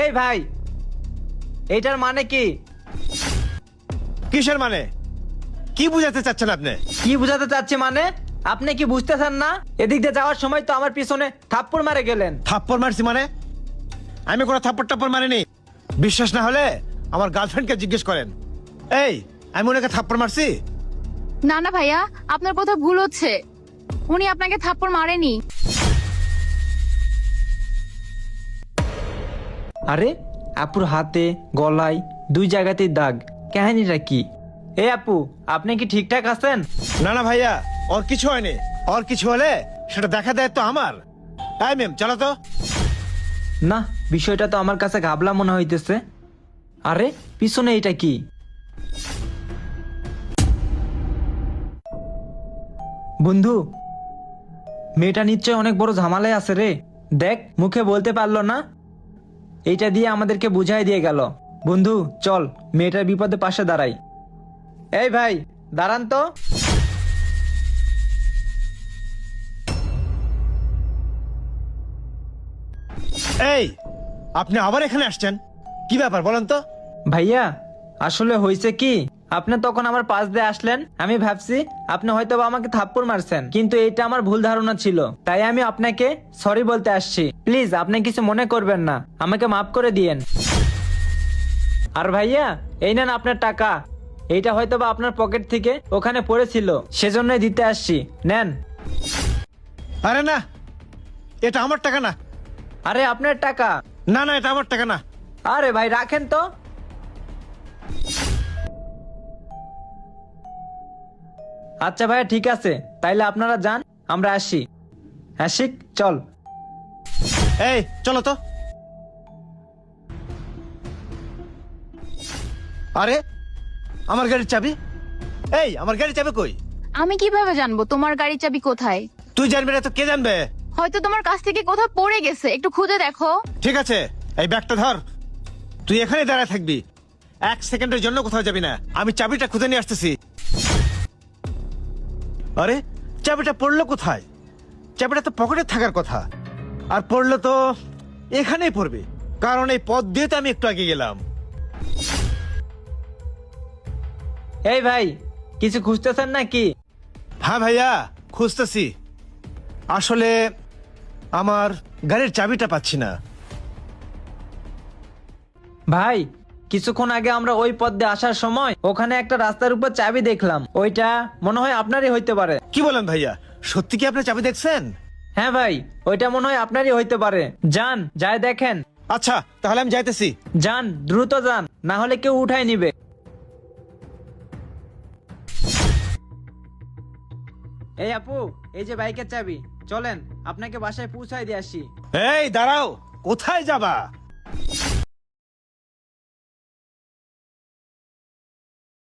এই ভাই, এইটার মানে কি? কিসের মানে? কি বুঝাতে চাচ্ছেন আপনি? কি বুঝাতে চাচ্ছি মানে? আপনি কি বুঝতেছেন না? এদিক দিয়ে যাওয়ার সময় তো আমার পিছনে থাপ্পড় মারে গেলেন। থাপ্পড় মারছি মানে? আমি কোনো থাপ্পড় টাপ্পড় মারিনি। বিশ্বাস না হলে আমার গার্লফ্রেন্ডকে জিজ্ঞেস করেন। এই, আমি ওনাকে থাপ্পড় মারছি? না না ভাইয়া, আপনার কথা ভুল হচ্ছে। উনি আপনাকে থাপ্পড় মারেনি। আরে আপুর হাতে গলায় দুই জায়গাতেই দাগ, কাহিনীটা কি? এই আপু, আপনি কি ঠিকঠাক আছেন? না না ভাইয়া, ওর কিছু হয়নি। ওর কিছু হলে সেটা দেখা দেয় তো আমার। এই ম্যাম, চলো তো। না, বিষয়টা তো আমার কাছে ঘাবলা মনে হইতেছে। আরে পিছনে এটা কি? বন্ধু, মেয়েটা নিশ্চয় অনেক বড় ঝামেলায় আছে রে। দেখ, মুখে বলতে পারলো না, এইটা দিয়ে আমাদেরকে বুঝাই দিয়ে গেল। বন্ধু চল, মেয়েটার বিপদে পাশে দাঁড়াই। এই ভাই, দাঁড়ান তো। এই, আপনি আবার এখানে আসছেন? কি ব্যাপার বলেন তো? ভাইয়া, আসলে হয়েছে কি, আপনি তখন আমার পাশ দিয়ে আসলেন, আমি ভাবছি আপনি হয়তো বা আমাকে থাপ্পড় মারছেন, কিন্তু এটা আমার ভুল ধারণা ছিল। তাই আমি আপনাকে সরি বলতে আসছি। প্লিজ আপনি কিছু মনে করবেন না, আমাকে মাফ করে দিয়েন। আর ভাইয়া, এই নেন আপনার টাকা। এইটা হয়তো বা আপনার পকেট থেকে ওখানে পড়েছিল, সেজন্যই দিতে আসছি, নেন। আরে না, এটা আমার টাকা না। আরে আপনার টাকা। না না, এটা আমার টাকা না। আরে ভাই রাখেন তো। আচ্ছা ভাইয়া, ঠিক আছে, তাইলে আপনারা যান, আমরা আসি। আশিক, চল। এই চলো তো। আরে, আমার গাড়ির চাবি? এই, আমার গাড়ির চাবি কই? আমি কিভাবে জানবো তোমার গাড়ির চাবি কোথায়? তুই জানবি না তো কে জানবে? হয়তো তোমার কাছ থেকে কোথাও পড়ে গেছে, একটু খুঁজে দেখো। ঠিক আছে, এই ব্যাগটা ধর। তুই এখানে দাঁড়ায় থাকবি, 1 সেকেন্ডের জন্য কোথাও যাবি না। আমি চাবিটা খুঁজে নিয়ে আসতেছি। আরে, চাবিটা পড়লো কোথায়? চাবিটা তো পকেটে থাকার কথা, আর পড়লো তো এখানেই পড়বে, কারণ এই পথ দিয়ে তো আমি একটু আগে গেলাম। এই ভাই, কিছু খুঁজতেছেন নাকি? হ্যাঁ ভাইয়া, খুঁজতেছি। আসলে আমার গাড়ির চাবিটা পাচ্ছি না। ভাই, কিছুক্ষণ আগে আমরা ওই পথ দিয়ে আসার সময় ওখানে একটা রাস্তার উপর চাবি দেখলাম, ওইটা মনে হয় আপনারই হইতে পারে। কি বলেন ভাইয়া, সত্যি কি আপনি চাবি দেখছেন? হ্যাঁ ভাই, ওইটা মনে হয় আপনারই হইতে পারে। যান, যাই দেখেন। আচ্ছা, তাহলে আমি যাইতেছি। যান, দ্রুত যান, না হলে কেউ উঠাই নিবে। এই আপু, এই যে বাইকের চাবি, চলেন আপনাকে বাসায় পৌঁছায় দিয়ে আসি। এই দাঁড়াও, কোথায় যাবা?